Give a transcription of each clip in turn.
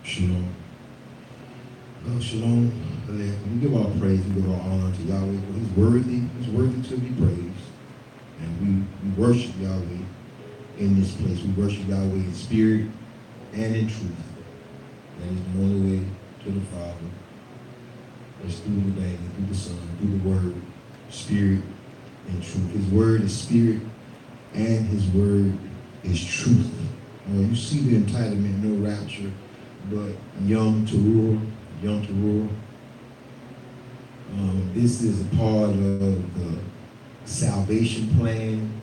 Shalom. Well, shalom. We give all praise, we give all honor to Yahweh, for He's worthy to be praised. And we worship Yahweh in this place. We worship Yahweh in spirit and in truth. That is the only way to the Father. That's through the name, through the Son, through the Word, spirit and truth. His word is spirit and His word is truth. You see the entitlement, no rapture, but Yom Teruah, Yom Teruah. This is a part of the salvation plan.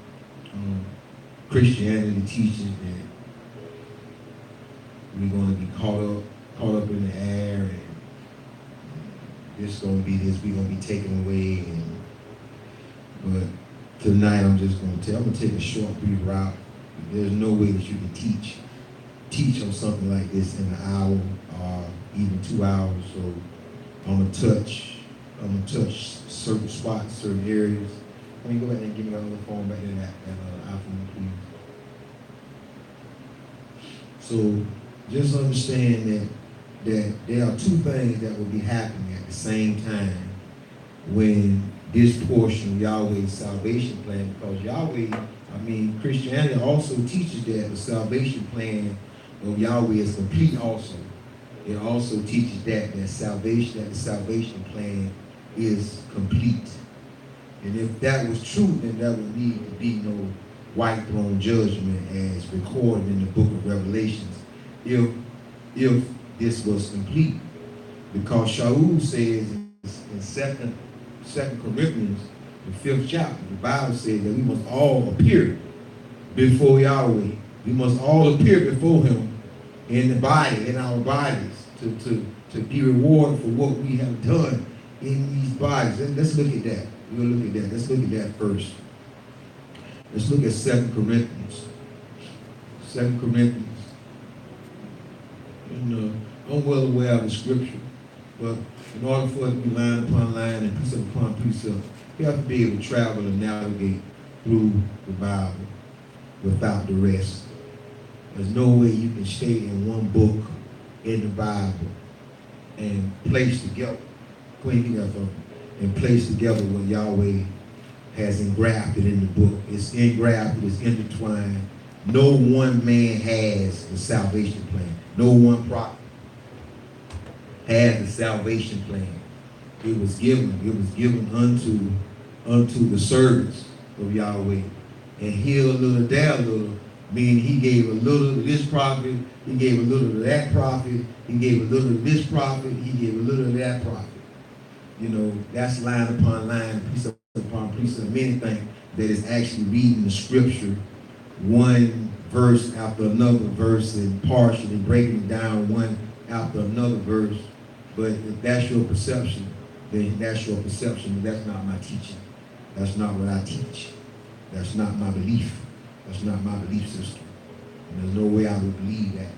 Christianity teaches that we're going to be caught up in the air, and this is going to be this, we're going to be taken away. But tonight I'm going to take a short, brief route. There's no way that you can teach on something like this in an hour or even 2 hours. So I'm gonna touch certain spots, certain areas. Let me go back and give me that other phone back in that iPhone, please. So just understand that there are two things that will be happening at the same time when this portion of Yahweh's salvation plan, because Christianity also teaches that the salvation plan of Yahweh is complete also. It also teaches that the salvation plan is complete. And if that was true, then there would need to be no white throne judgment as recorded in the book of Revelations if this was complete. Because Shaul says in Second Corinthians, the 5th chapter, the Bible says that we must all appear before Yahweh. We must all appear before Him in the body, in our bodies, to be rewarded for what we have done in these bodies. Let's look at that. We'll look at that. Let's look at that first. Let's look at 2 Corinthians. 2 Corinthians. I'm well aware of the scripture, but in order for it to be line upon line and precept upon precept, you have to be able to travel and navigate through the Bible without the rest. There's no way you can stay in one book in the Bible and place together, and place together what Yahweh has engrafted in the book. It's engrafted, it's intertwined. No one man has the salvation plan. No one prophet has the salvation plan. It was given unto the servants of Yahweh. And here a little, there a little, meaning He gave a little to this prophet, He gave a little to that prophet, He gave a little to this prophet, He gave a little to that prophet. That's line upon line, precept upon precept. Many think that is actually reading the scripture one verse after another verse and partially breaking it down one after another verse. But if that's your perception, then that's your perception, but that's not my teaching. That's not what I teach. That's not my belief. That's not my belief system. And there's no way I would believe that.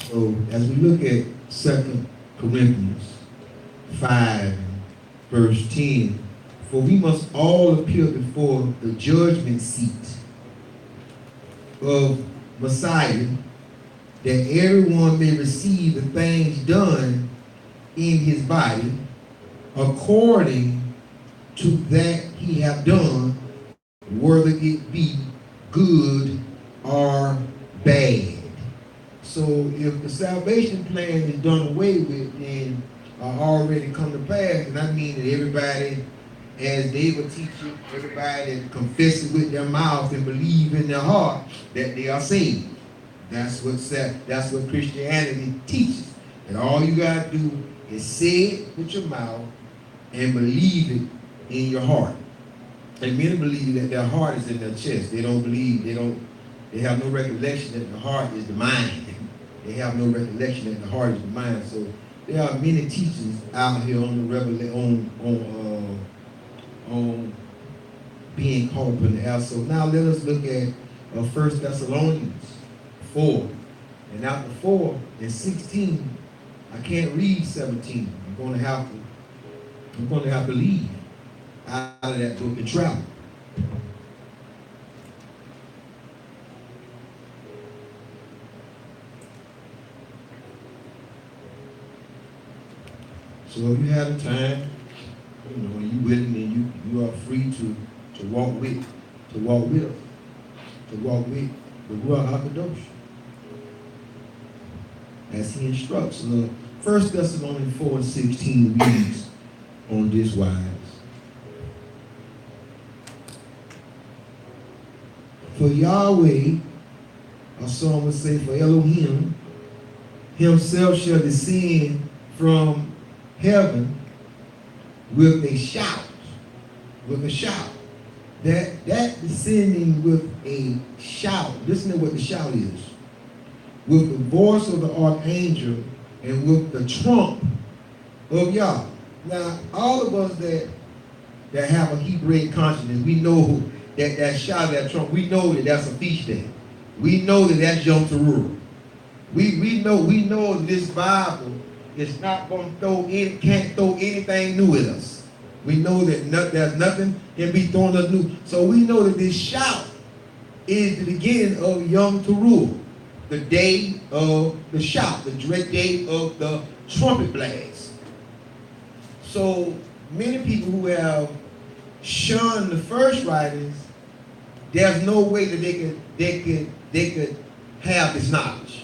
So as we look at 2 Corinthians 5, verse 10, for we must all appear before the judgment seat of Messiah, that everyone may receive the things done in his body according to that he have done, whether it be good or bad. So if the salvation plan is done away with and already come to pass, and I mean that everybody, as they were teaching, everybody that confess it with their mouth and believe in their heart that they are saved. That's what Christianity teaches. And all you got to do is say it with your mouth and believe it in your heart. And many believe that their heart is in their chest. They have no recollection that the heart is the mind. They have no recollection that the heart is the mind. So there are many teachings out here on the on being caught up in the air. So now let us look at 1 Thessalonians 4. And after 4 and 16, I can't read 17. I'm going to have to leave out of that book and travel. So if you have the time, and you willing, and you are free to walk with the Ruach HaKadosh as he instructs. 1 Thessalonians 4:16 reads on this wise. For Yahweh, or some would say for Elohim, himself shall descend from heaven with a shout. With a shout. That descending with a shout. Listen to what the shout is. With the voice of the archangel and with the trump of Yah. Now, all of us that have a Hebraic consciousness, we know that shout, that trump, we know that that's a feast day. We know that that's Yom Teruah. We know this Bible is not going to can't throw anything new at us. We know that there's nothing can be thrown us new. So we know that this shout is the beginning of Yom Teruah, the day of the shout, the dread day of the trumpet blast. So many people who have shunned the first writings, there's no way that they could have this knowledge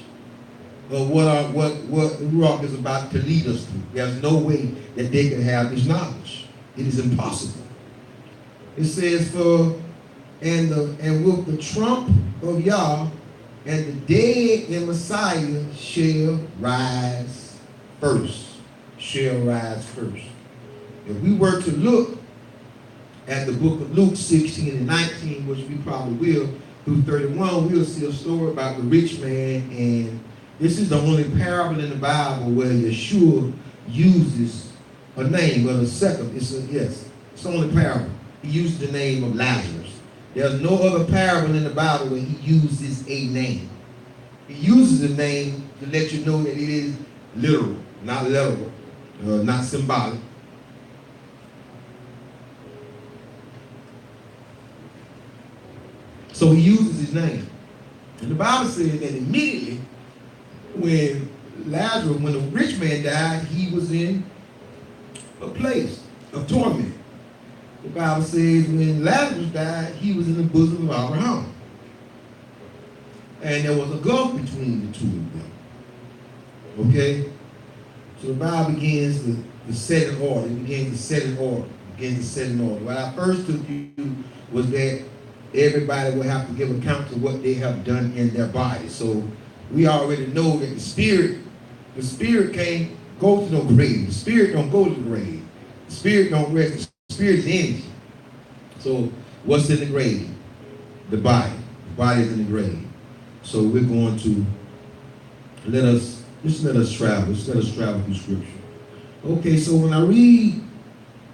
of what the Ruach is about to lead us to. There's no way that they could have this knowledge. It is impossible. It says, and with the trump of Yah, and the dead in Messiah shall rise first. Shall rise first. If we were to look at the book of Luke 16 and 19, which we probably will, through 31, we'll see a story about the rich man, and this is the only parable in the Bible where Yeshua uses a name, but a second, it's the only parable. He uses the name of Lazarus. There's no other parable in the Bible where he uses a name. He uses a name to let you know that it is literal, not literal, not symbolic. So he uses his name. And the Bible says that immediately when the rich man died, he was in a place of torment. The Bible says when Lazarus died, he was in the bosom of Abraham. And there was a gulf between the two of them. Okay? So the Bible begins to set in order. It begins to set in order. What I first took you was that everybody will have to give account to what they have done in their body. So we already know that the spirit can't go to no grave. The spirit don't go to the grave. The spirit don't rest. The spirit is energy. So what's in the grave? The body. The body is in the grave. So we're going to let us travel. Just let us travel through Scripture. Okay, so when I read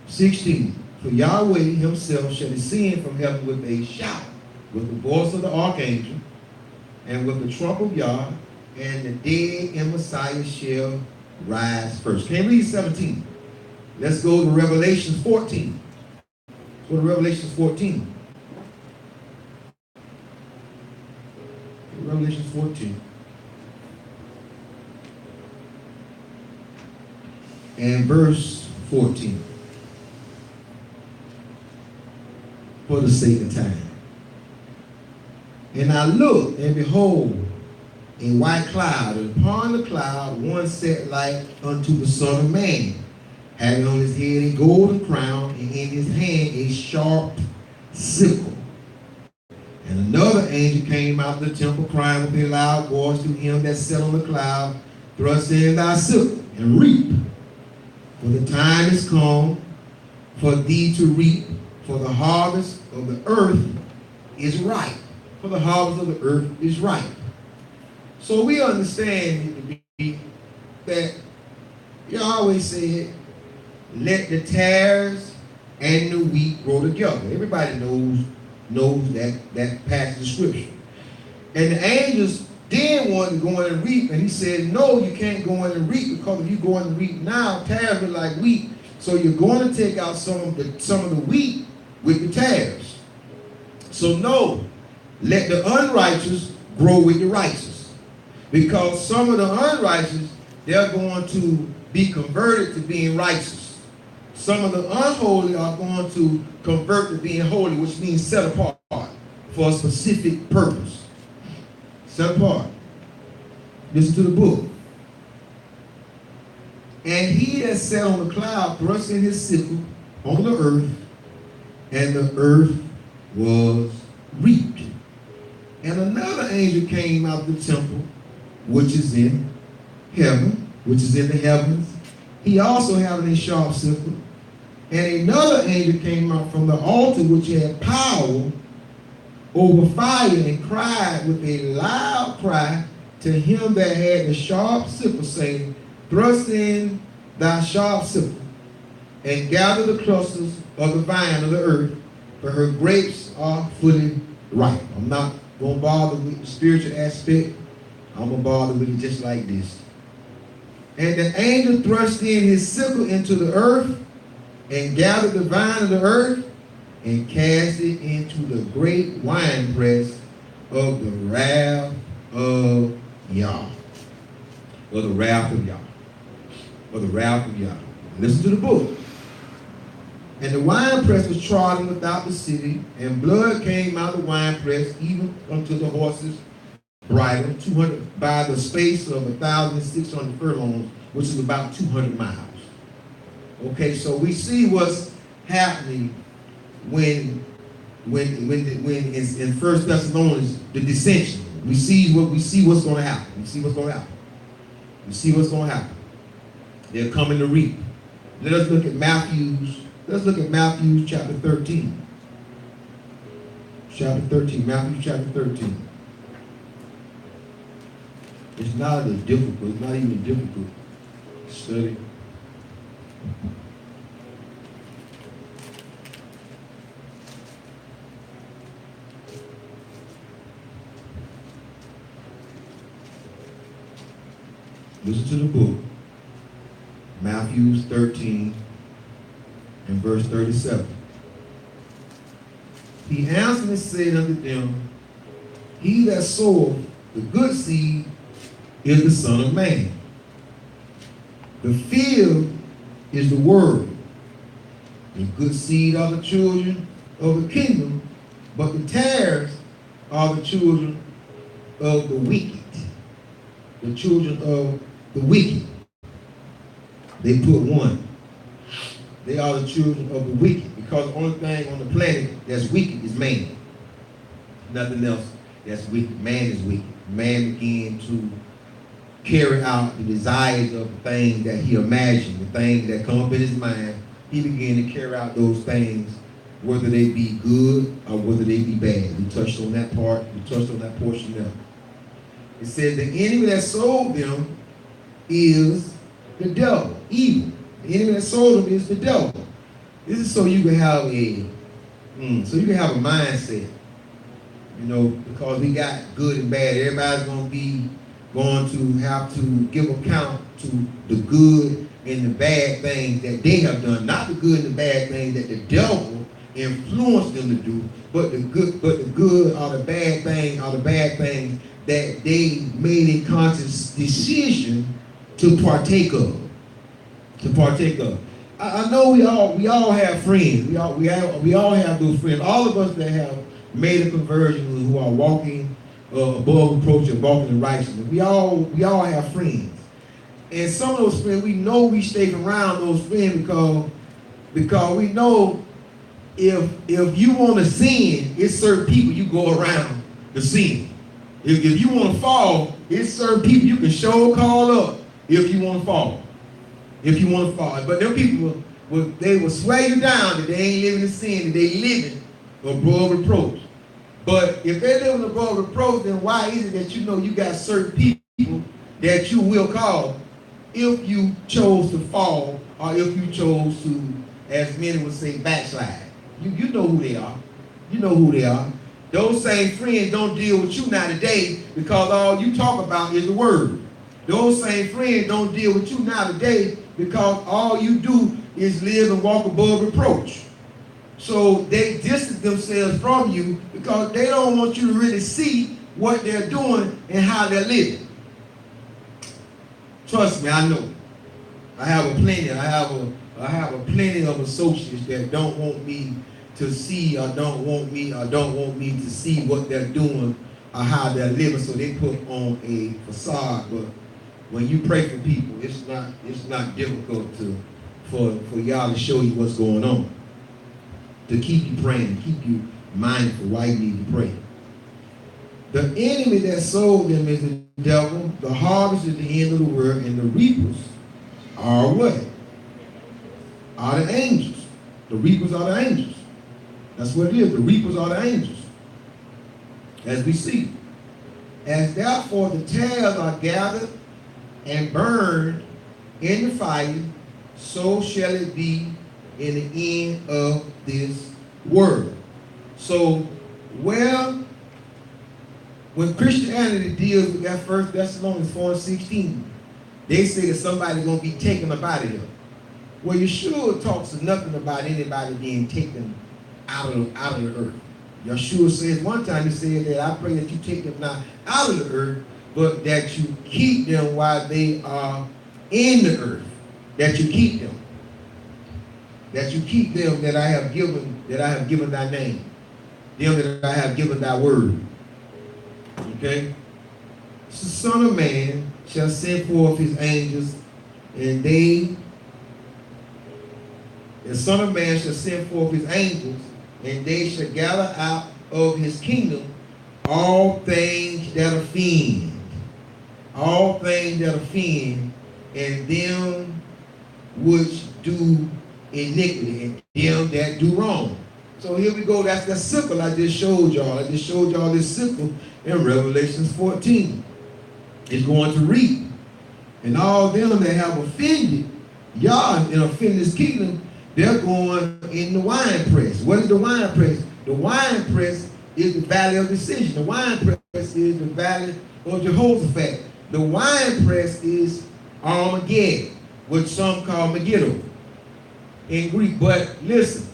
16, for Yahweh himself shall descend from heaven with a shout, with the voice of the archangel, and with the trump of Yah, and the dead in Messiah shall rise first. Can you read 17? Let's go to Revelation 14. Go to Revelation 14. Revelation 14. And verse 14. For the sake of time. And I looked, and behold, a white cloud, and upon the cloud one sat like unto the Son of Man, having on his head a golden crown, and in his hand a sharp sickle. And another angel came out of the temple, crying with a loud voice to him that sat on the cloud, thrust in thy sickle, and reap. For the time is come for thee to reap, for the harvest of the earth is ripe. For the harvest of the earth is ripe. So we understand that Yahweh said, let the tares and the wheat grow together. Everybody knows that passage of Scripture. And the angels then wanted to go in and reap, and he said, no, you can't go in and reap, because if you go in and reap now, tares are like wheat. So you're going to take out some of the wheat with the tares. So no, let the unrighteous grow with the righteous. Because some of the unrighteous, they're going to be converted to being righteous. Some of the unholy are going to convert to being holy, which means set apart for a specific purpose. Set apart. Listen to the book. And he that sat on the cloud thrust in his sickle on the earth, and the earth was reaped. And another angel came out of the temple, which is in heaven, which is in the heavens. He also had a sharp sickle. And another angel came out from the altar, which had power over fire, and cried with a loud cry to him that had the sharp sickle, saying, thrust in thy sharp sickle, and gather the clusters of the vine of the earth, for her grapes are fully ripe. I'm not going to bother with the spiritual aspect. I'm going to bother with it just like this. And the angel thrust in his sickle into the earth, and gathered the vine of the earth, and cast it into the great winepress of the wrath of Yah. Or the wrath of Yah. Or the wrath of Yah. Listen to the book. And the winepress was trodden without the city, and blood came out of the winepress, even unto the horses' bridle, 200 by the space of 1,600 furlongs, which is about 200 miles. Okay, so we see what's happening when in First Thessalonians, the dissension. We see what's going to happen. We see what's going to happen. We see what's going to happen. They're coming to reap. Let us look at Matthew chapter 13. Matthew chapter 13. It's not even a difficult study. Listen to the book, Matthew 13 and verse 37. He answered and said unto them, he that soweth the good seed is the Son of Man. The field is the word. The good seed are the children of the kingdom, but the tares are the children of the wicked. The children of the wicked. They put one. They are the children of the wicked, because the only thing on the planet that's wicked is man. Nothing else that's wicked. Man is wicked. Man began to carry out the desires of the things that he imagined, the things that come up in his mind. He began to carry out those things, whether they be good or whether they be bad. We touched on that part. We touched on that portion there. It says the enemy that sold them is the devil, evil. The enemy that sold them is the devil. This is so you can have a mindset, because we got good and bad. Everybody's going to have to give account to the good and the bad things that they have done, not the good and the bad things that the devil influenced them to do, but the good or the bad things that they made a conscious decision to partake of. I know we all have friends. We all have those friends. All of us that have made a conversion, who are walking above reproach and walking in righteousness. We all have friends. And some of those friends, we know we stay around those friends because we know if you want to sin, it's certain people you go around to sin. If you want to fall, it's certain people you can show call up if you want to fall. But them people, they will swear you down that they ain't living in sin, that they living above reproach. But if they're living above reproach, then why is it that you got certain people that you will call if you chose to fall, or if you chose to, as many would say, backslide? You know who they are. You know who they are. Those same friends don't deal with you now today because all you talk about is the word. Those same friends don't deal with you now today because all you do is live and walk above reproach. So they distance themselves from you because they don't want you to really see what they're doing and how they're living. Trust me, I know. I have a plenty of associates that don't want me to see or don't want me to see what they're doing or how they're living, so they put on a facade. But when you pray for people, it's not difficult for y'all to show you what's going on. To keep you praying, to keep you mindful why you need to pray. The enemy that sold them is the devil. The harvest is the end of the world, and the reapers are what? Are the angels. The reapers are the angels. That's what it is. The reapers are the angels. As we see. As therefore the tares are gathered and burned in the fire, so shall it be in the end of this world. So, well, when Christianity deals with that 1 Thessalonians 4:16, they say that somebody's going to be taken up out of here. Well, Yeshua talks nothing about anybody being taken out of the earth. Yeshua says one time, he said that I pray that you take them not out of the earth, but that you keep them while they are in the earth. That you keep them. That you keep them that I have given thy name. Them that I have given thy word. Okay? So the Son of Man shall send forth his angels, and the Son of Man shall send forth his angels, and they shall gather out of his kingdom all things that offend. All things that offend, and them which do iniquity, and them that do wrong. So here we go. That's the sickle I just showed y'all. I just showed y'all this sickle in Revelation 14. It's going to reap. And all them that have offended y'all and offended his kingdom, they're going in the wine press. What is the wine press? The wine press is the valley of decision. The wine press is the valley of Jehoshaphat. The wine press is Armageddon, which some call Megiddo in Greek. But listen,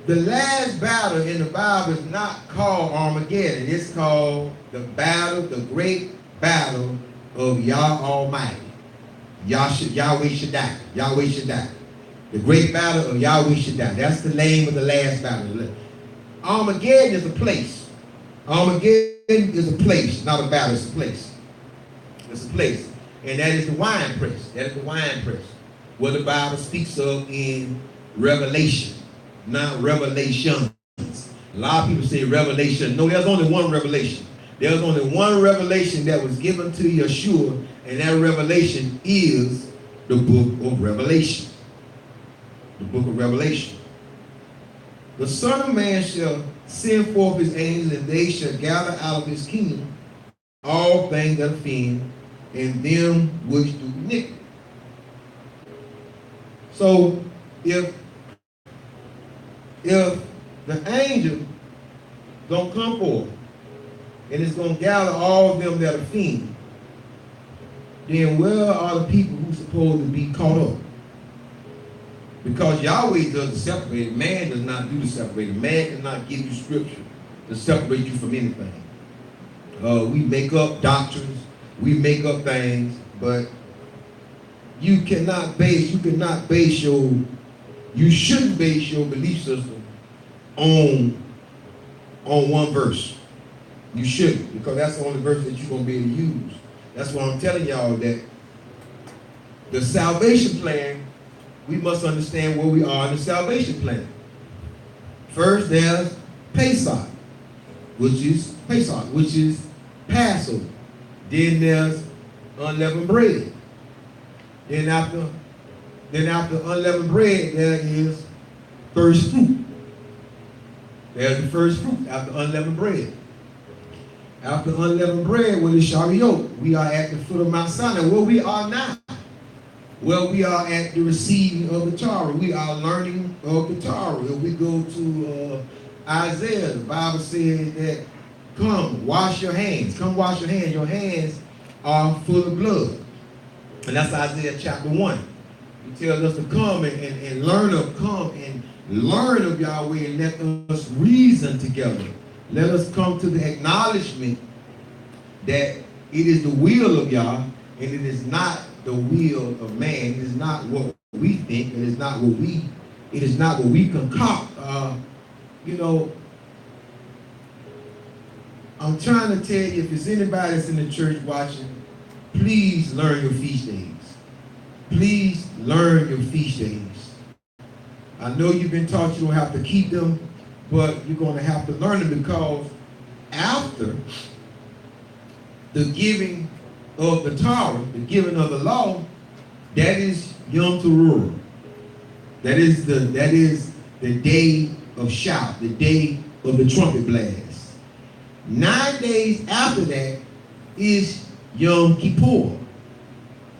the last battle in the Bible is not called Armageddon. It's called the great battle of Yah Almighty. Yahweh Shaddai. Yahweh Shaddai. The great battle of Yahweh Shaddai. That's the name of the last battle. Armageddon is a place. Armageddon is a place, not a battle, it's a place. It's a place. And that is the wine press. That is the wine press. What the Bible speaks of in Revelation, not Revelations. A lot of people say revelation. No, there's only one revelation. There's only one revelation that was given to Yeshua, and that revelation is the book of Revelation. The book of Revelation. The Son of Man shall send forth his angels, and they shall gather out of his kingdom all things that offend, and them which do iniquity. So if the angel don't come forth, and it's going to gather all of them that offend, then where are the people who are supposed to be caught up? Because Yahweh does the separating. Man does not do the separating. Man cannot give you scripture to separate you from anything. We make up doctrines. We make up things. But you shouldn't base your belief system on one verse. You shouldn't, because that's the only verse that you're going to be able to use. That's why I'm telling y'all that the salvation plan, we must understand where we are in the salvation plan. First, there's Pesach, which is Passover. Then there's unleavened bread. Then after unleavened bread, there is first fruit. There's the first fruit after unleavened bread. After unleavened bread, what is Shavuot? We are at the foot of Mount Sinai, where we are now. Well, we are at the receiving of the Torah. We are learning of the Torah. If we go to Isaiah, the Bible says that, come, wash your hands. Come wash your hands. Your hands are full of blood. And that's Isaiah chapter 1. He tells us to come and learn of Yahweh, and let us reason together. Let us come to the acknowledgement that it is the will of Yah, and it is not the will of man. It is not what we think. It is not what we concoct. You know, I'm trying to tell you, if there's anybody that's in the church watching, please learn your feast days. Please learn your feast days. I know you've been taught you don't have to keep them, but you're going to have to learn them, because after the giving of the Torah, the giving of the law, that is Yom Teruah. That is the day of shout, the day of the trumpet blast. 9 days after that is Yom Kippur,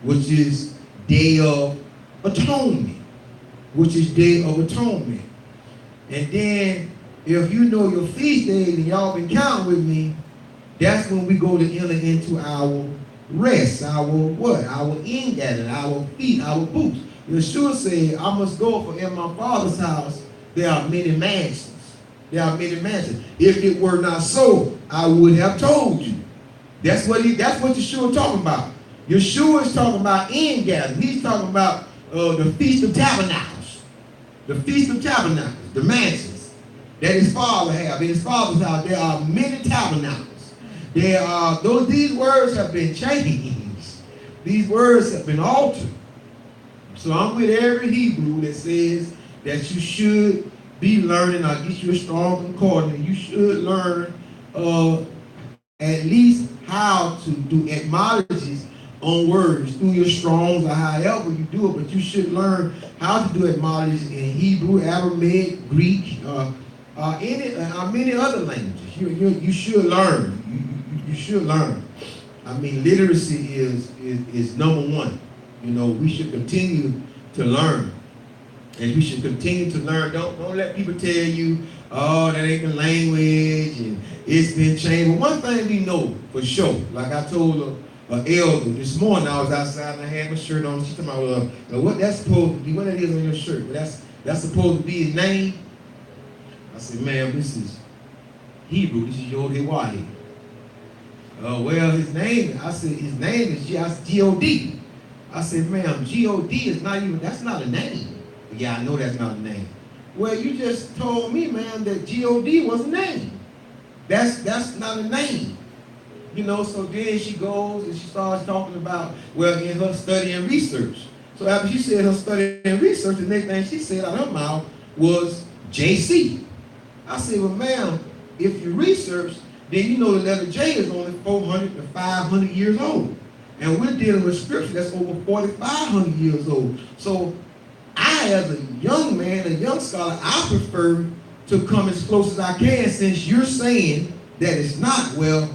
which is Day of Atonement, which is Day of Atonement. And then, if you know your feast days and y'all been counting with me, that's when we go to enter into our rest, our what? Our ingathering, our feet, our boots. Yeshua said, I must go, for in my Father's house there are many mansions. There are many mansions. If it were not so, I would have told you. That's what Yeshua is talking about. Yeshua is talking about ingathering. He's talking about the Feast of Tabernacles. The Feast of Tabernacles, the mansions that his Father have. In his Father's house, there are many tabernacles. These words have been changed. These words have been altered. So I'm with every Hebrew that says that you should be learning. I'll get you a strong concordance. You should learn at least how to do etymologies on words through your Strongs or however you do it, but you should learn how to do etymologies in Hebrew, Aramaic, Greek, many other languages. You should learn. You should learn. I mean, literacy is number one. You know, we should continue to learn. And we should continue to learn. Don't let people tell you, oh, that ain't the language and it's been changed. But one thing we know for sure, like I told an elder this morning, I was outside and I had my shirt on. She told me, what that's supposed to be, what that is on your shirt. But that's supposed to be his name. I said, ma'am, this is Hebrew. This is Yod Hewah. Well, his name, I said, his name is G-O-D. I said, ma'am, G-O-D is not even, that's not a name. Yeah, I know that's not a name. Well, you just told me, man, that G-O-D was a name. That's not a name. You know, so then she goes and she starts talking about, well, in her study and research. So after she said her study and research, the next thing she said out of her mouth was JC. I said, well, ma'am, if you research, then you know the letter J is only 400 to 500 years old. And we're dealing with scripture that's over 4,500 years old. So I, as a young man, a young scholar, I prefer to come as close as I can, since you're saying that it's not. Well,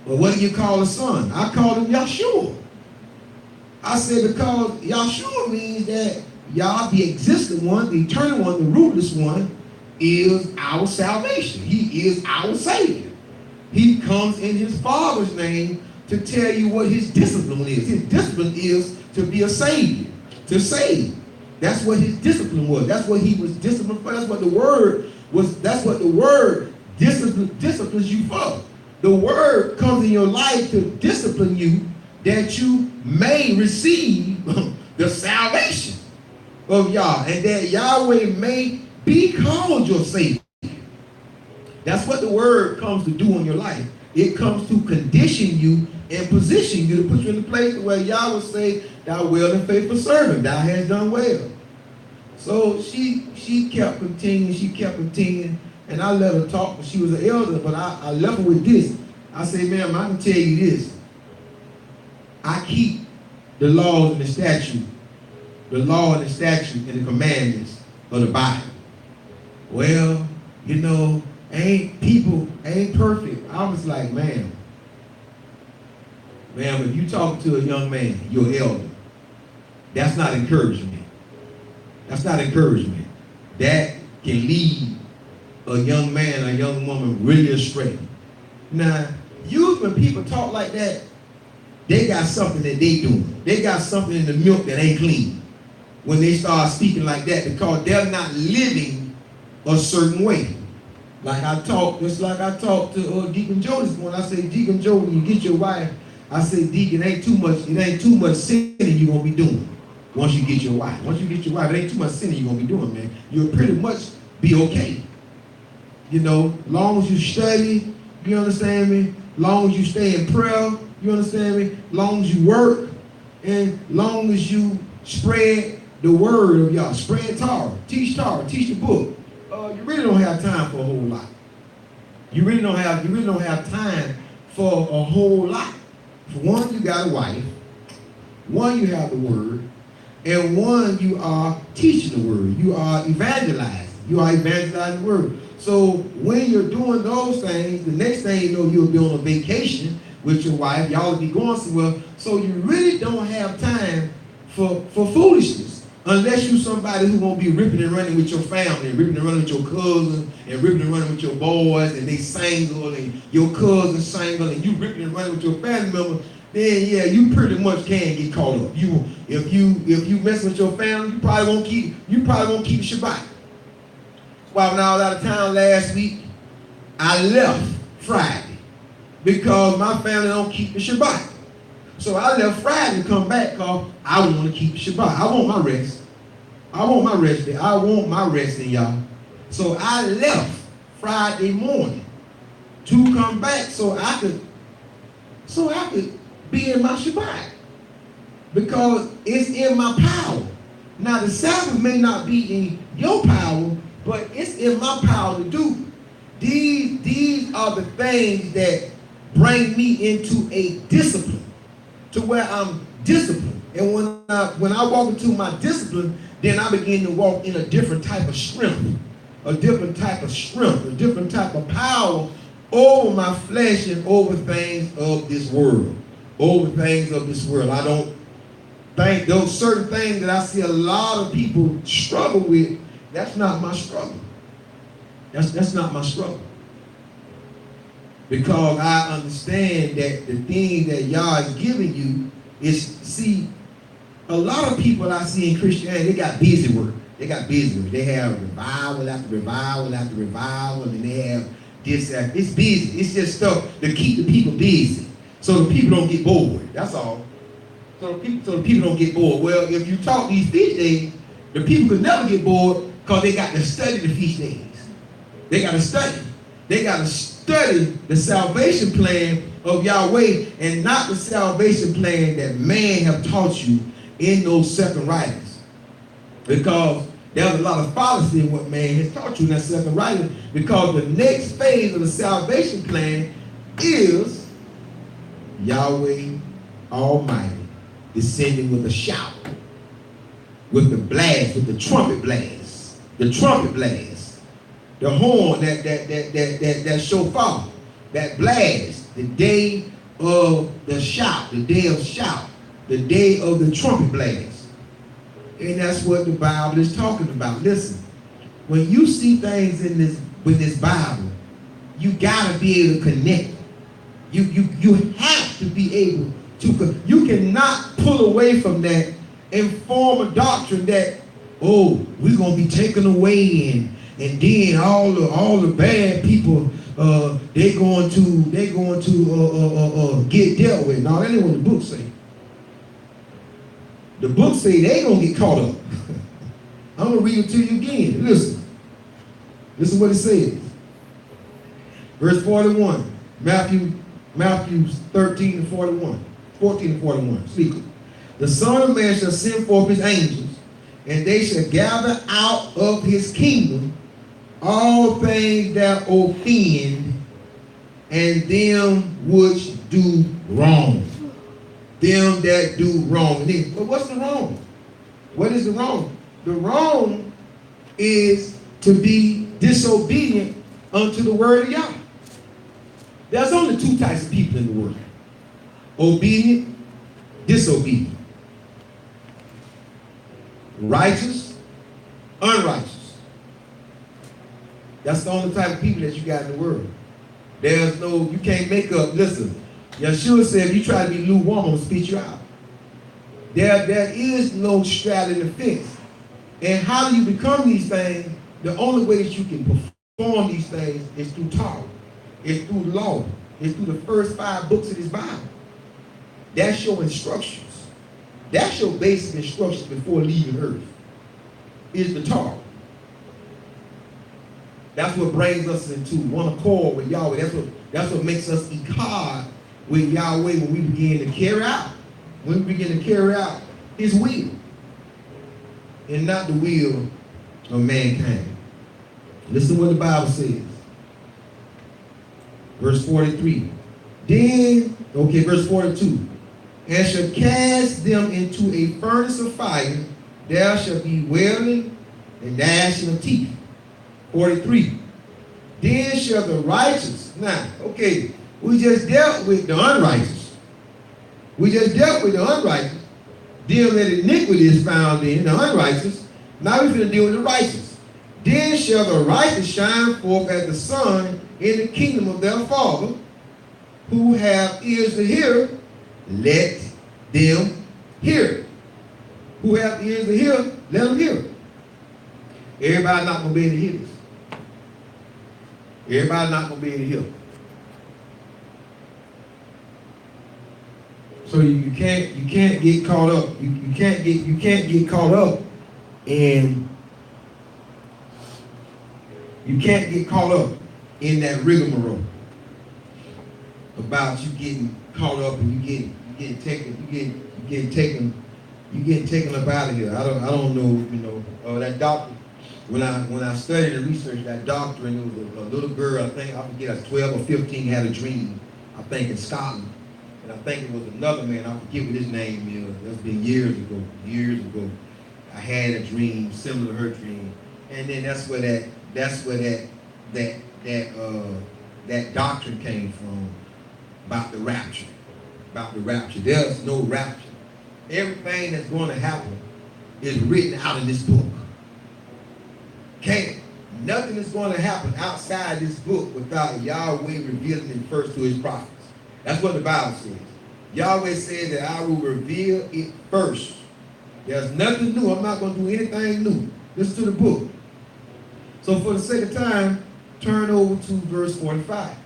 what do you call a son? I call him Yahshua. I said, because Yahshua means that Yah, the existing one, the eternal one, the rootless one, is our salvation. He is our Savior. He comes in his Father's name to tell you what his discipline is. His discipline is to be a Savior, to save. That's what his discipline was. That's what he was disciplined for. That's what the word was. That's what the word disciplines you for. The word comes in your life to discipline you, that you may receive the salvation of Yah, and that Yahweh may be called your Savior. That's what the word comes to do in your life. It comes to condition you and position you, to put you in the place where Yah will say, thou well and faithful servant, thou hast done well. So she kept continuing, and I let her talk, but she was an elder, but I left her with this. I said, ma'am, I can tell you this. I keep the laws and the statute, and the commandments of the Bible. Well, you know, people ain't perfect. I was like, ma'am, if you talk to a young man, your elder, that's not encouragement. That's not encouragement. That can lead a young man, a young woman really astray. Now, usually when people talk like that, they got something that they doing. They got something in the milk that ain't clean. When they start speaking like that, because they're not living a certain way. Just like I talked to Deacon Joe this morning. I say, Deacon Joe, when you get your wife I say, Deacon, it ain't too much sinning you're gonna be doing once you get your wife. Once you get your wife, it ain't too much sinning you're gonna be doing, man. You'll pretty much be okay. You know, long as you study, you understand me? Long as you stay in prayer, you understand me? Long as you work, and long as you spread the word of y'all, spread Torah, teach the book. You really don't have time for a whole lot. You really don't have time for a whole lot. For one, you got a wife. One, you have the word. And one, you are teaching the word. You are evangelizing. You are evangelizing the word. So when you're doing those things, the next thing you know, you'll be on a vacation with your wife. Y'all will be going somewhere. So you really don't have time for foolishness. Unless you're somebody who's going to be ripping and running with your family, and ripping and running with your cousins, and ripping and running with your boys, and they single, and your cousin's single, and you ripping and running with your family members, then yeah, you pretty much can get caught up. If you mess with your family, you probably won't keep Shabbat. Well, when I was out of town last week, I left Friday because my family don't keep the Shabbat. So I left Friday to come back because I want to keep Shabbat. I want my rest. I want my rest in y'all. So I left Friday morning to come back so I could be in my Shabbat. Because it's in my power. Now the Sabbath may not be in your power, but it's in my power to do. These are the things that bring me into a discipline, to where I'm disciplined. And when I walk into my discipline, then I begin to walk in a different type of strength, a different type of power over my flesh and over things of this world. I don't think those certain things that I see a lot of people struggle with, that's not my struggle. That's not my struggle. Because I understand that the thing that Yah is giving you is, see, a lot of people I see in Christianity, they got busy work. They have revival after revival after revival, and they have this, that. It's busy. It's just stuff to keep the people busy, so the people don't get bored. That's all. So the people don't get bored. Well, if you talk these feast days, the people could never get bored because they got to study the feast days. They got to study. They got to study the salvation plan of Yahweh, and not the salvation plan that man have taught you in those second writings. Because there's a lot of fallacy in what man has taught you in that second writing, because the next phase of the salvation plan is Yahweh Almighty descending with a shout, with the blast, with the trumpet blast, the horn, that shofar, that blast, the day of the shout, the day of the trumpet blast. And that's what the Bible is talking about. Listen, when you see things in this Bible, you gotta be able to connect. You have to be able to. You cannot pull away from that and form a doctrine that, oh, we're gonna be taken away, and then all the bad people, they're going to get dealt with. No, that ain't what the book say. The book say they gonna get caught up. I'm gonna read it to you again. Listen what it says. Verse 41, Matthew 13 and 41, 14 and 41. Speak it. The Son of Man shall send forth his angels, and they shall gather out of his kingdom all things that offend, and them which do wrong. Them that do wrong. But what's the wrong? What is the wrong? The wrong is to be disobedient unto the word of Yah. There's only two types of people in the world: obedient, disobedient, righteous, unrighteous. That's the only type of people that you got in the world. You can't make up. Listen, Yeshua said, if you try to be lukewarm, I'm going to spit you out. There is no straddling the fence. And how do you become these things? The only way that you can perform these things is through Torah. It's through law. It's through the first 5 books of this Bible. That's your instructions. That's your basic instructions before leaving earth, is the Torah. That's what brings us into one accord with Yahweh. That's what makes us echad with Yahweh when we begin to carry out. When we begin to carry out his will. And not the will of mankind. Listen to what the Bible says. Verse 43. Verse 42. And shall cast them into a furnace of fire. There shall be wailing and gnashing of teeth. 43. Then shall the righteous. Now, okay, we just dealt with the unrighteous. Deal that iniquity is found in the unrighteous. Now we're going to deal with the righteous. Then shall the righteous shine forth as the sun in the kingdom of their Father. Who have ears to hear, let them hear. Who have ears to hear, let them hear. Everybody not going to be able to hear this. Everybody not going to be able to hear. So you can't get caught up. You can't get caught up in that rigmarole about you getting caught up and you getting taken up out of here. I don't know, that doctor. When I studied and researched that doctor, and it was a little girl, I think, I forget, 12 or 15, had a dream, I think in Scotland. And I think it was another man, I forget what his name is. That's been years ago. I had a dream similar to her dream. And then that's where that doctrine came from about the rapture. There's no rapture. Everything that's going to happen is written out in this book. Nothing is going to happen outside this book without Yahweh revealing it first to his prophets. That's what the Bible says. Yahweh says that I will reveal it first. There's nothing new. I'm not going to do anything new. Listen to the book. So for the sake of time, turn over to verse 45.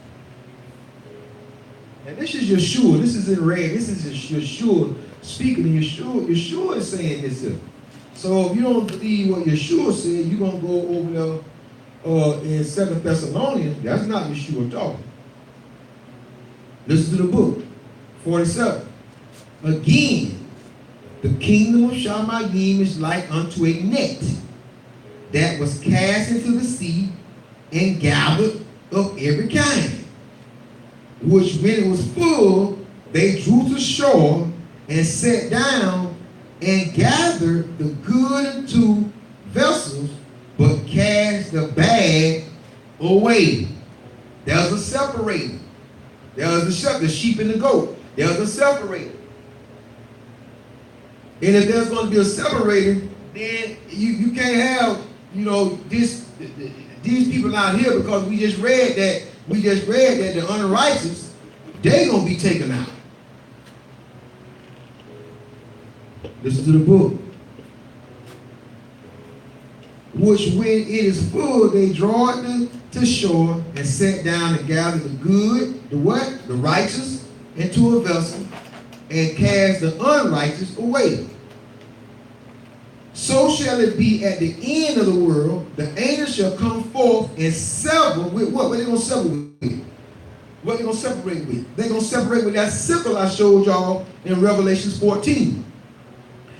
And this is Yeshua. This is in red. This is Yeshua speaking. And Yeshua is saying this here. So if you don't believe what Yeshua said, you're going to go over there in 2 Thessalonians. That's not Yeshua talking. Listen to the book. 47. Again, the kingdom of Shamayim is like unto a net that was cast into the sea and gathered of every kind, which when it was full, they drew to shore and sat down and gathered the good into vessels, but cast the bad away. There's a separator. There's the sheep and the goat. There's a separator. And if there's going to be a separator, then you can't have, these people out here, because we just read that the unrighteous, they're going to be taken out. Listen to the book. Which when it is full, they draw it to shore and sat down and gathered the good, the what? The righteous into a vessel and cast the unrighteous away. So shall it be at the end of the world. The angels shall come forth and sever with what? What are they going to sever with? What are they going to separate with? They're going to separate with that sickle I showed y'all in Revelation 14.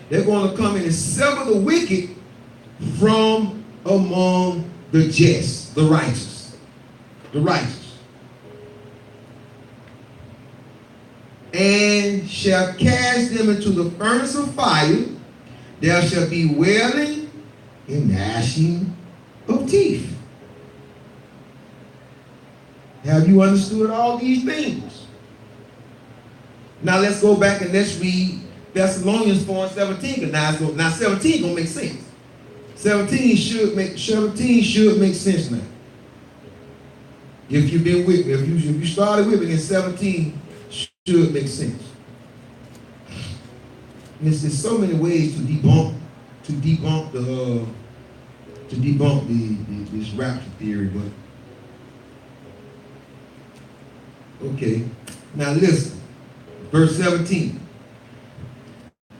They're going to come in and sever the wicked from among the just, the righteous. The righteous. And shall cast them into the furnace of fire. There shall be wailing and gnashing of teeth. Have you understood all these things? Now let's go back and let's read Thessalonians 4 and 17. Now 17 gonna make sense. 17 should make sense now. If you've been with me, if you started with me, then 17 should make sense. There's so many ways to debunk this rapture theory, but okay. Now listen, Verse 17.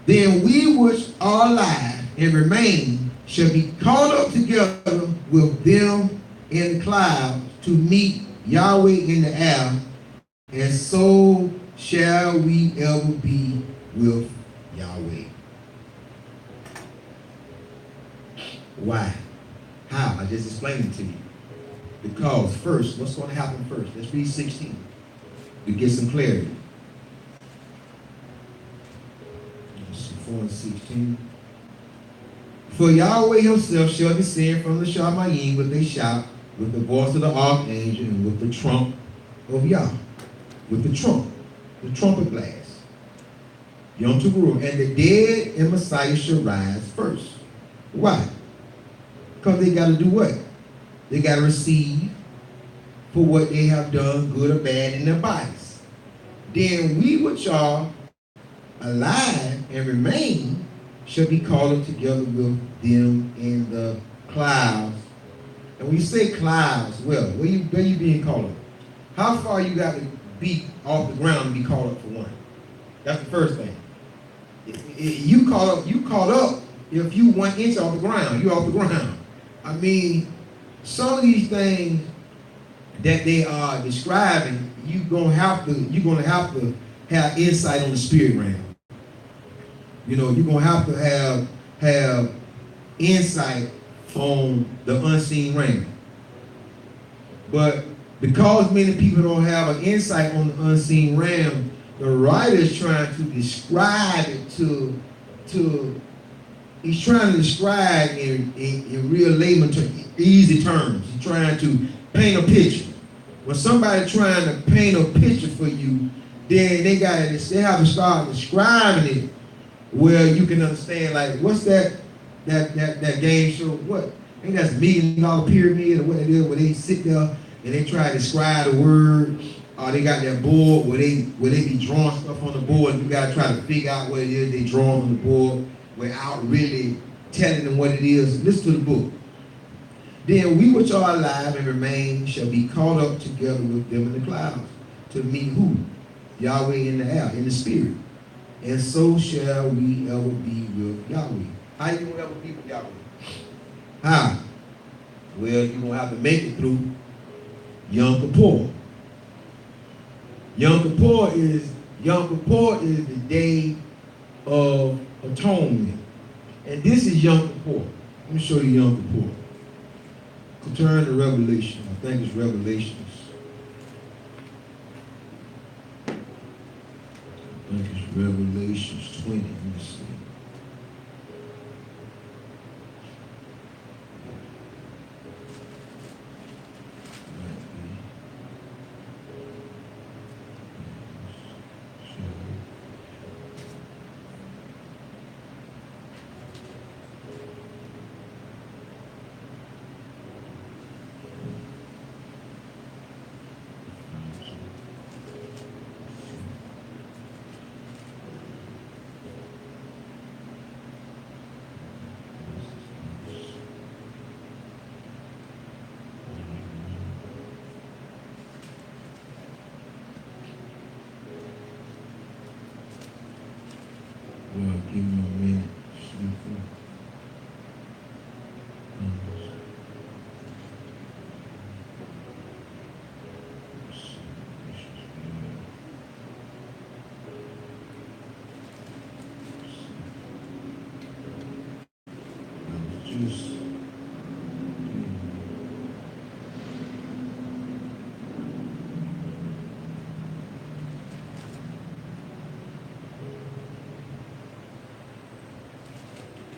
Then we which are alive and remain shall be caught up together with them in the clouds to meet Yahweh in the air, and so shall we ever be with Yahweh. Why? How? I just explained it to you. Because first, what's going to happen first? Let's read 16 to get some clarity. 4 and 16. For Yahweh himself shall descend from the Shamayim with a shout, with the voice of the archangel, and with the trump of Yah. With the trumpet blast. Yom Teruah. And the dead in Messiah shall rise first. Why? Because they got to do what? They got to receive for what they have done, good or bad, in their bodies. Then we which are alive and remain shall be called up together with them in the clouds. And when you say clouds, well, where you being called up? How far you got to be off the ground to be called up for one? That's the first thing. You caught up if you 1 inch off the ground. You off the ground. I mean, some of these things that they are describing, you're gonna have to have insight on the spirit realm. You know, you're gonna have to have insight on the unseen realm. But because many people don't have an insight on the unseen realm, the writer is trying to describe it he's trying to describe in real layman terms, easy terms. He's trying to paint a picture. When somebody trying to paint a picture for you, then they have to start describing it where you can understand, like, what's that game show? What? I think that's $1 Million Pyramid or what it is, where they sit there and they try to describe the word. They got that board where they be drawing stuff on the board, and you gotta try to figure out what it is they drawing on the board without really telling them what it is. Listen to the book. Then we which are alive and remain shall be caught up together with them in the clouds to meet who? Yahweh in the air, in the spirit. And so shall we ever be with Yahweh. How you gonna ever be with Yahweh? How? Well, you're gonna have to make it through Yom Kippur. Yom Kippur is the day of atonement. And this is Yom Kippur. Let me show you Yom Kippur. Turn to Revelation. I think it's Revelations. I think it's Revelations 20. Let me see. Give me a minute.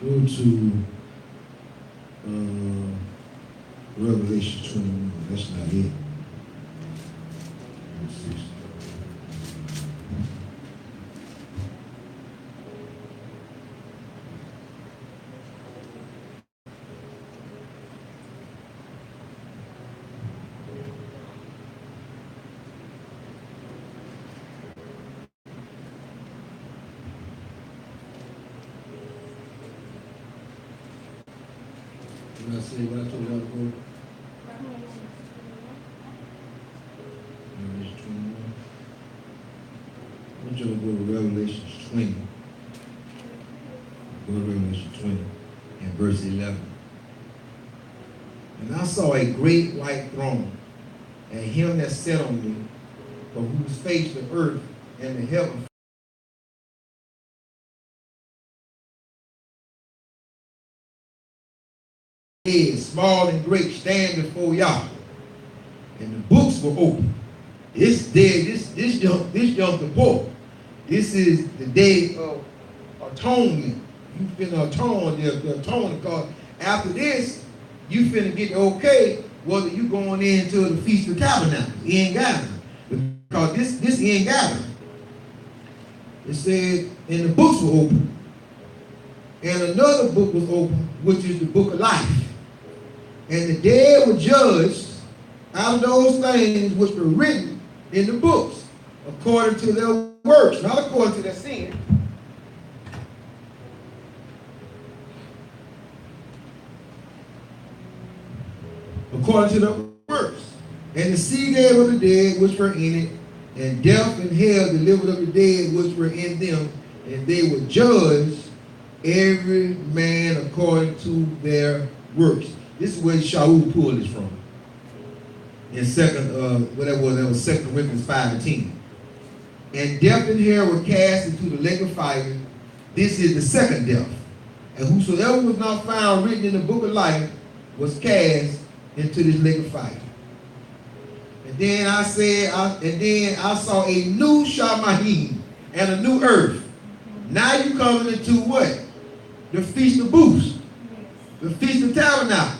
Go to Revelation 21. That's not it. What I say, what I told y'all before? Revelation 21. want you to go to Revelation 20. Go to Revelation 20 and verse 11. And I saw a great white throne, and him that sat on it, from whose face the earth and the heaven small and great, stand before Yahweh. And the books were open. This jump the book. This is the day of atonement. You finna atone, the atonement, because after this, you finna get okay whether you going into the Feast of Tabernacles, end gathering. Because this end gathering. It said, and the books were open. And another book was open, which is the book of life. And the dead were judged out of those things which were written in the books, according to their works, not according to their sin. According to the works. And the sea gave of the dead which were in it, and death and hell delivered of the dead which were in them, and they were judged, every man according to their works. This is where Shaul pulled this from. In that was 2 Corinthians 5:10. And death and hell were cast into the lake of fire. This is the second death. And whosoever was not found written in the book of life was cast into this lake of fire. And then I saw a new Shamayim and a new earth. Now you coming into what? The Feast of Booths. The Feast of Tabernacles.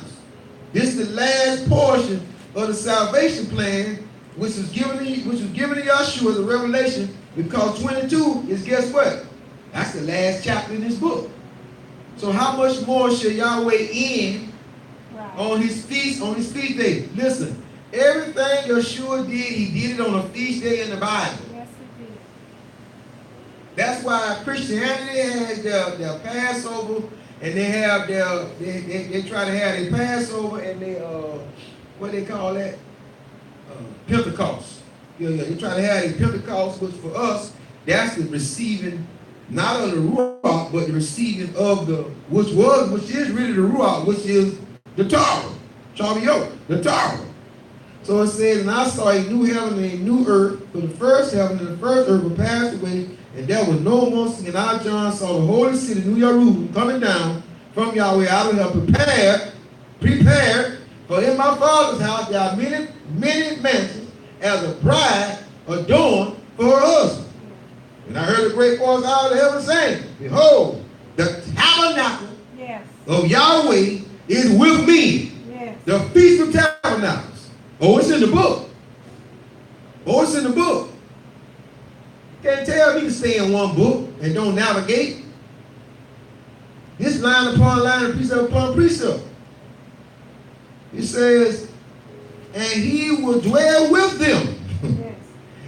This is the last portion of the salvation plan, which was given to Yeshua, the revelation, because 22 is, guess what? That's the last chapter in this book. So how much more shall Yahweh end on his feast day? Listen, everything Yeshua did, he did it on a feast day in the Bible. Yes, he did. That's why Christianity has their Passover, and they have they try to have their Passover and they what they call that? Pentecost. They try to have a Pentecost, which for us, that's the receiving, not of the Ruach, but the receiving of which is really the Ruach, which is the Torah. The Torah. So it says, and I saw a new heaven and a new earth, for the first heaven and the first earth were passed away, and there was no more sin. And I, John, saw the holy city, New Jerusalem, coming down from Yahweh out of her, prepared, for in my Father's house there are many, many mansions, as a bride adorned for her husband. And I heard a great voice out of heaven saying, behold, the tabernacle of Yahweh is with me. Yes. The Feast of Tabernacles. Oh, it's in the book. Can't tell me to stay in one book and don't navigate. This line upon line and precept upon precept. It says, and he will dwell with them. Yes.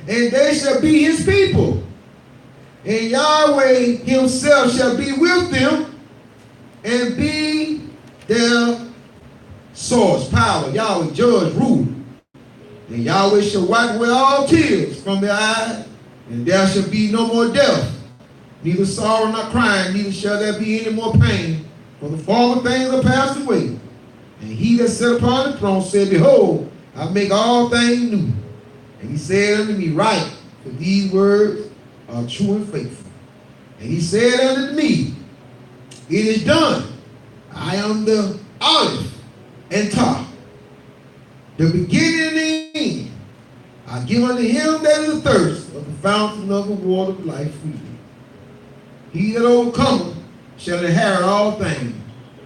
And they shall be his people. And Yahweh himself shall be with them and be their source, power. Yahweh judge, rule. And Yahweh shall wipe away all tears from their eyes, and there shall be no more death, neither sorrow nor crying, neither shall there be any more pain, for the former things are passed away. And he that sat upon the throne said, behold, I make all things new. And he said unto me, write, for these words are true and faithful. And he said unto me, it is done. I am the Aleph and Tah, the beginning and the end. I give unto him that is athirst of the fountain of the water of life freely. He that overcometh shall inherit all things,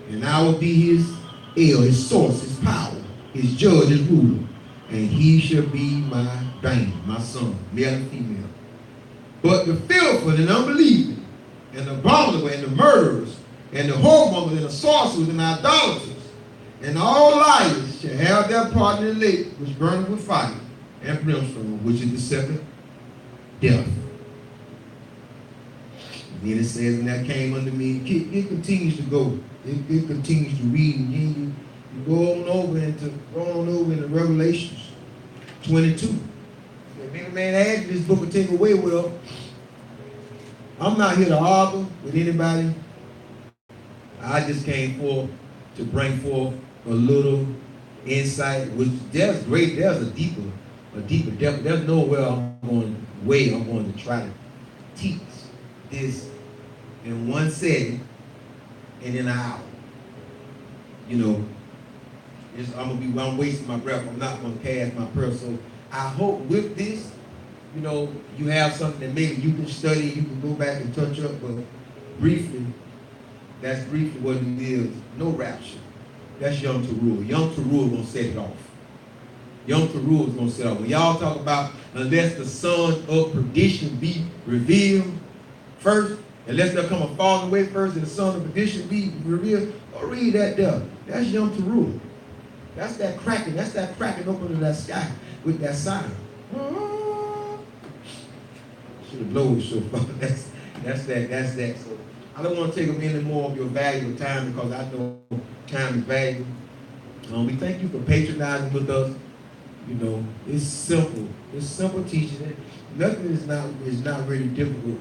and I will be his heir, his source, his power, his judge, his ruler. And he shall be my bane, my son, male and female. But the fearful and unbelieving, and the abominable, and the murderers, and the whoremongers, and the sorcerers, and the idolaters, and all liars shall have their part in the lake which burneth with fire and brimstone, which is the second death. And then it says, and that came unto me. It continues to go. It continues to read. And then you go on over into Revelations 22. If any man adds this book will take away, well, I'm not here to argue with anybody. I just came forth to bring forth a little insight, which there's a deeper depth. There's nowhere I'm going to try to teach this in one setting and in an hour. You know, I'm wasting my breath. I'm not going to cast my pearl. So I hope with this, you know, you have something that maybe you can study, you can go back and touch up, but briefly, that's briefly what it is. No rapture. That's Yom Teruah. Yom Teruah gonna set it off. Yom Teruah is gonna set off. When y'all talk about unless the son of perdition be revealed first, unless there come a falling away first and the son of perdition be revealed, go read that there. That's Yom Teruah. That's that cracking. That's that cracking open of that sky with that sign. Should have blown so far. That's that. So I don't want to take up any more of your valuable time because I know time is valuable. We thank you for patronizing with us. You know, it's simple. It's simple teaching. Nothing is not really difficult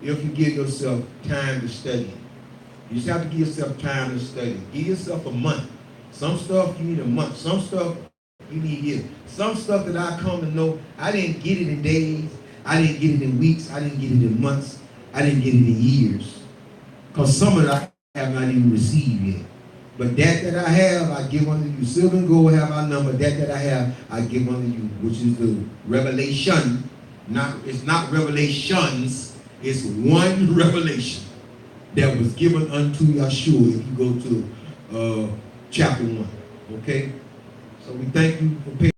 if you give yourself time to study. You just have to give yourself time to study. Give yourself a month. Some stuff you need a month. Some stuff you need years. Some stuff that I come to know, I didn't get it in days. I didn't get it in weeks. I didn't get it in months. I didn't get it in years. Because some of it I have not even received yet. But that I have, I give unto you. Silver and gold have our number. That I have, I give unto you, which is the revelation. It's not revelations. It's one revelation that was given unto Yeshua if you go to chapter 1. Okay? So we thank you for